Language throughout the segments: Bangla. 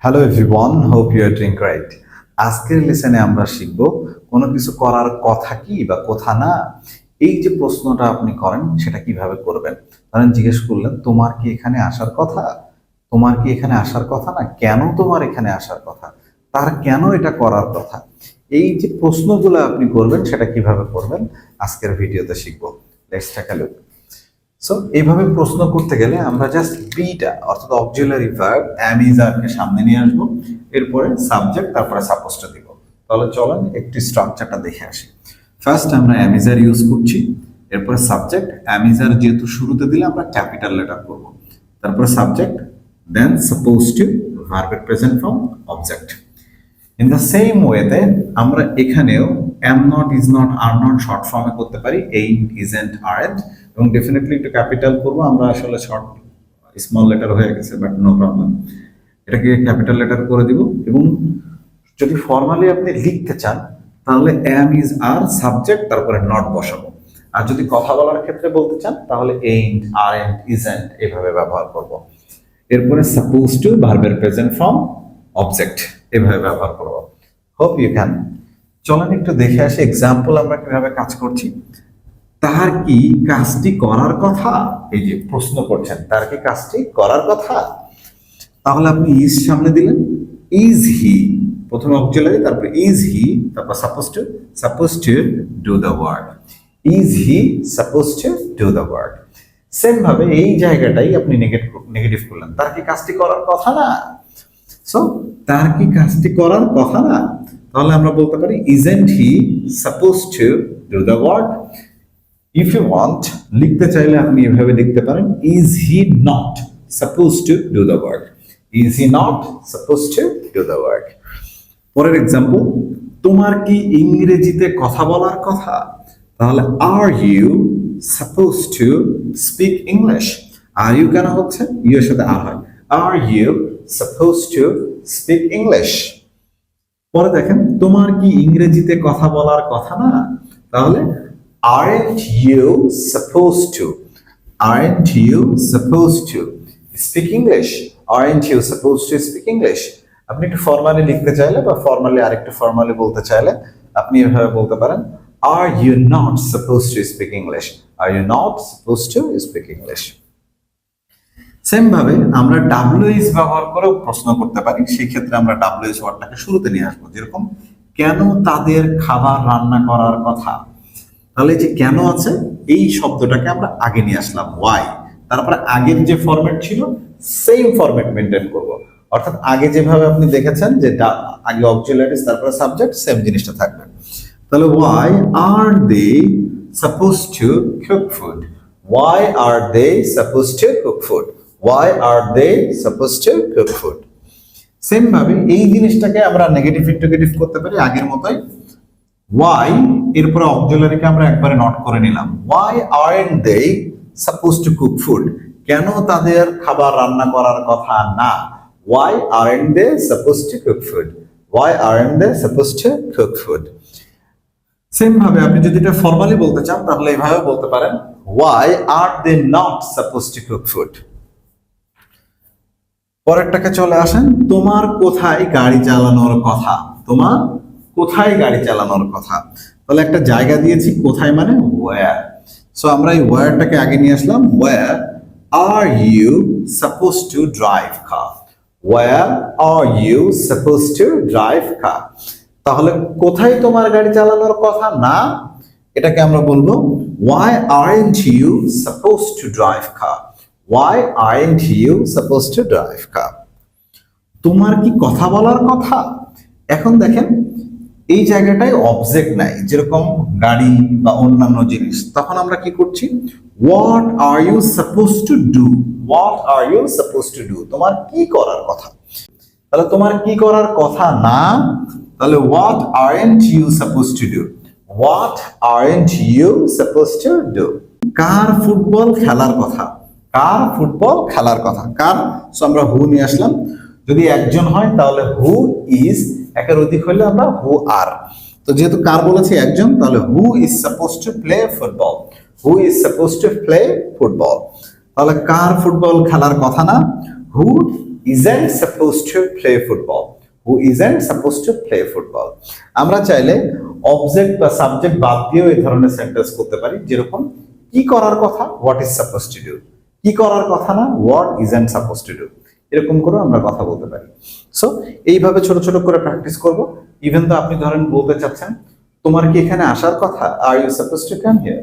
Hello everyone, hope you are doing great. আজকের লেসনে আমরা শিখব কোনো কিছু করার কথা কি বা কথা না। এই যে প্রশ্নটা আপনি করেন সেটা কিভাবে করবেন। ধরেন জিজ্ঞেস করলেন তোমার কি এখানে আসার কথা, তোমার কি এখানে আসার কথা না, কেন তোমার এখানে আসার কথা, তার কেন এটা করার কথা। এই যে প্রশ্নগুলো আপনি করবেন সেটা কিভাবে করবেন আজকের ভিডিওতে শিখবো। Let's take a look. So এইভাবে প্রশ্ন করতে গেলে আমরা জাস্ট বিটা অর্থাৎ auxiliary verb am is are কে সামনে নিয়ে আসবো, এরপরে সাবজেক্ট, তারপরে সাপোজটা দিব। তাহলে চলেন একটু স্ট্রাকচারটা দেখে আসি। ফার্স্ট আমরা am is are ইউজ করছি, এরপরে সাবজেক্ট am is are যেহেতু শুরুতে দিলে আমরা ক্যাপিটাল লেটার করব, তারপরে সাবজেক্ট, দেন সাপোজ টু, ভার্বের present form, object. In the same ওয়েতে আমরা এখানেও am not, is not, are not short ফর্মে করতে পারি, ain't, isn't, aren't, এবং ডেফিনেটলি একটু ক্যাপিটাল করবো। আমরা আসলে শর্ট স্মল লেটার হয়ে গেছে, বাট নো প্রবলেম, এটাকে ক্যাপিটাল লেটার করে দিব। এবং যদি ফর্মালি আপনি লিখতে চান তাহলে am, is, are সাবজেক্ট, তারপরে নট বসাবো। আর যদি কথা বলার ক্ষেত্রে বলতে চান তাহলে ain't, aren't, isn't এভাবে ব্যবহার করব। এরপরে সাপোজ টু, ভার্বের প্রেজেন্ট ফর্ম, অবজেক্ট এভাবে ব্যবহার করব। Hope you can. চলেন একটু দেখে আসি এক্সাম্পল আমরা কিভাবে কাজ করছি। তার কি কাজটি করার কথা, এই যে প্রশ্ন করছেন তার কি কাজটি করার কথা, তাহলে আপনি ইজ সামনে দিলেন, ইজ হি, প্রথমে অক্সিলারি, তারপর ইজ হি, তারপর suppose to do the work, is he suppose to do the work. Same ভাবে এই জায়গাটাই আপনি নেগেটিভ করলেন, তার কি কাজটি করার কথা না। সো তার কি কাজটি করার কথা না, তাহলে আমরা বলতে পারি isn't he supposed to do the work. If you want, লিখতে চাইলে আপনি এভাবে লিখতে পারেন, is he not supposed to do the work, is he not supposed to do the work. পরের এক্সাম্পল, তোমার কি ইংরেজিতে কথা বলার কথা, তাহলে are you supposed to speak English. are you কেন হচ্ছে, ইউ এর সাথে আর হয়, are you supposed to speak English. পরে দেখেন, তোমার কি ইংরেজিতে কথা বলার কথা না, তাহলে aren't you supposed to, aren't you supposed to speak English, aren't you supposed to speak English. আপনি একটু ফর্মালি লিখতে চাইলে বা ফর্মালি আরেকটু ফর্মালি বলতে চাইলে আপনি এভাবে বলতে পারেন, are you not supposed to speak English, are you not supposed to speak English. Same ভাবে আমরা ডাব্লিউএইচ ব্যবহার করেও প্রশ্ন করতে পারি। সেই ক্ষেত্রে আমরা ডাব্লিউএইচ ওয়ার্ডটাকে শুরুতে নিয়ে আসবো, যেরকম কেন তাদের খাবার রান্না করার কথা, তাহলে যে কেন আছে এই শব্দটাকে আমরা আগে নিয়ে আসলাম, ওয়াই, তারপরে আগের যে ফরম্যাট ছিল সেম ফরম্যাট মেনটেন করব। অর্থাৎ আগে যেভাবে আপনি দেখেছেন যে আগে অক্সিলারিজ তারপরে সাবজেক্ট, সেম জিনিসটা থাকবে। তাহলে why are they suppose to cook food, why are they suppose to cook food, why are they supposed to cook food. Same ভাবে এই জিনিসটাকে আমরা নেগেটিভ ইন্টিগ্রেটিভ করতে পারি আগের মতোই, why এরপর অক্সিলারিকে আমরা একবারে নট করে নিলাম, why aren't they supposed to cook food, কেন তাদের খাবার রান্না করার কথা না, why aren't they supposed to cook food, why aren't they supposed to cook food. Same ভাবে আপনি যদি এটা ফর্মালি বলতে চান তাহলে এইভাবে বলতে পারেন, why are they not supposed to cook food. পরেরটাকে চলে আসেন, তোমার কোথায় গাড়ি চালানোর কথা, তোমার কোথায় গাড়ি চালানোর কথা, তাহলে একটা জায়গা দিয়েছি, কোথায় মানে ওয়্যার। সো আমরা এই ওয়্যারটাকে আগে নিয়ে আসলাম, where are you suppose to drive car, where are you suppose to drive car. তাহলে কোথায় তোমার গাড়ি চালানোর কথা না, এটাকে আমরা বলবো why aren't you supposed to drive car, why aren't you supposed to drive car. তোমার কি কথা বলার কথা, এখন দেখেন এই জায়গাটায় অবজেক্ট নাই, যেরকম গাড়ি বা অন্যান্য জিনিস, তখন আমরা কি করছি, what are you supposed to do, what are you supposed to do, তোমার কি করার কথা। তাহলে তোমার কি করার কথা না, তাহলে what aren't you supposed to do, what aren't you supposed to do. Car football খেলার কথা, কার ফুটবল খেলার কথা, কার, সো আমরা হু নিয়ে আসলাম। যদি একজন হয় তাহলে হু ইজ, একের অধিক হলে আমরা হু আর। তো যেহেতু কার বলেছি একজন, তাহলে who is suppose to play football, who is suppose to play football. তাহলে কার ফুটবল খেলার কথা না, হু isn't supposed to play football? Who isn't supposed to play football? আমরা চাইলে অবজেক্ট বা সাবজেক্ট বাদ দিয়েও এই ধরনের সেন্টেন্স করতে পারি, যেরকম কি করার কথা, what is suppose to do, কি করার কথা না, what isn't suppose to do, এরকম করেও আমরা কথা বলতে পারি। সো এইভাবে ছোট ছোট করে প্র্যাকটিস করব। ইভেন তো আপনি ধরেন বলতে চাচ্ছেন তোমার কি এখানে আসার কথা, are you suppose to come here,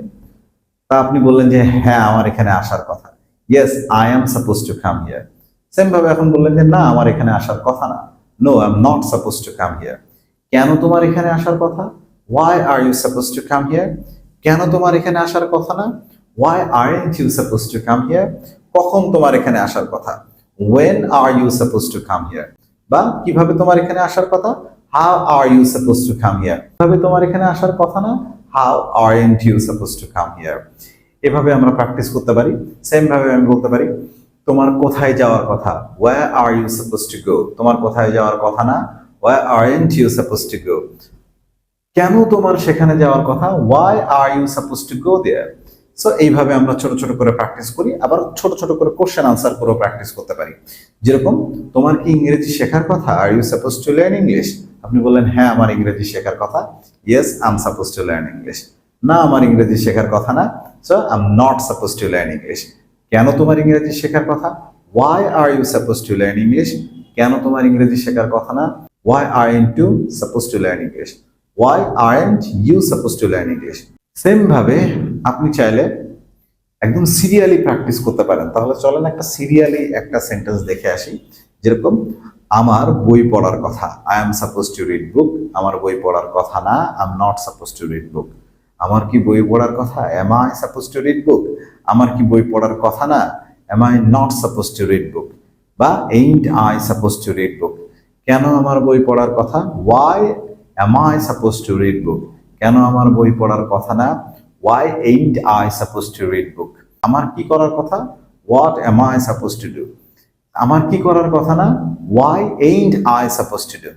তা আপনি বললেন যে হ্যাঁ আমার এখানে আসার কথা, yes I am suppose to come here. Same ভাবে এখন বললেন যে না আমার এখানে আসার কথা না, no I am not suppose to come here. কেন তোমার এখানে আসার কথা, why are you suppose to come here. কেন তোমার এখানে আসার কথা না, why aren't you suppose to come here. কখন তোমার এখানে আসার কথা, when are you supposed to come here। বা কিভাবে তোমার এখানে আসার কথা, how are you supposed to come here। কিভাবে তোমার এখানে আসার কথা না, how aren't you supposed to come here। এভাবে আমরা প্র্যাকটিস করতে পারি। সেম ভাবে আমি বলতে পারি তোমার কোথায় যাওয়ার কথা, where are you supposed to go। তোমার কোথায় যাওয়ার কথা না, why aren't you supposed to go। কেন তোমার সেখানে যাওয়ার কথা, why are you supposed to go there। So এইভাবে আমরা ছোট ছোট করে প্র্যাকটিস করি, আবার ছোট ছোট করে কোশ্চেন আনসার করেও প্র্যাকটিস করতে পারি। যেরকম তোমার কি ইংরেজি শেখার কথা, are you suppose to learn English. আপনি বললেন হ্যাঁ আমার ইংরেজি শেখার কথা, yes I am suppose to learn English. না আমার ইংরেজি শেখার কথা না, so I am not suppose to learn English. কেন তোমার ইংরেজি শেখার কথা, why are you suppose to learn English. কেন তোমার ইংরেজি শেখার কথা না, why aren't you suppose to learn English, why aren't you suppose to learn English. Same ভাবে আপনি চাইলে একদম সিরিয়ালি প্র্যাকটিস করতে পারেন। তাহলে চলেন একটা সিরিয়ালি একটা সেন্টেন্স দেখে আসি। যেরকম আমার বই পড়ার কথা, I am suppose to read book. আমার বই পড়ার কথা না, I am not suppose to read book. আমার কি বই পড়ার কথা, am I suppose to read book. আমার কি বই পড়ার কথা না, am I not suppose to read book. বা ain't I suppose to read book. কেন আমার বই পড়ার কথা, why am I suppose to read book. কেন আমার বই পড়ার কথা না, why ain't I supposed to read book। আমার কি করার কথা, what am I supposed to do। আমার কি করার কথা না, why ain't I supposed to do।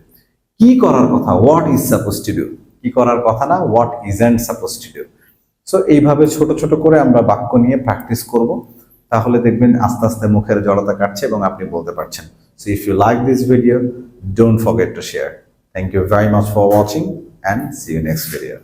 কি করার কথা, what is supposed to do। কি করার কথা না, what isn't supposed to do। So এইভাবে ছোট ছোট করে আমরা বাক্য নিয়ে প্র্যাকটিস করব, তাহলে দেখবেন আস্তে আস্তে মুখের জড়তা কাটছে এবং আপনি বলতে পারছেন। So if you like this video, don't forget to share. Thank you very much for watching and see you next video.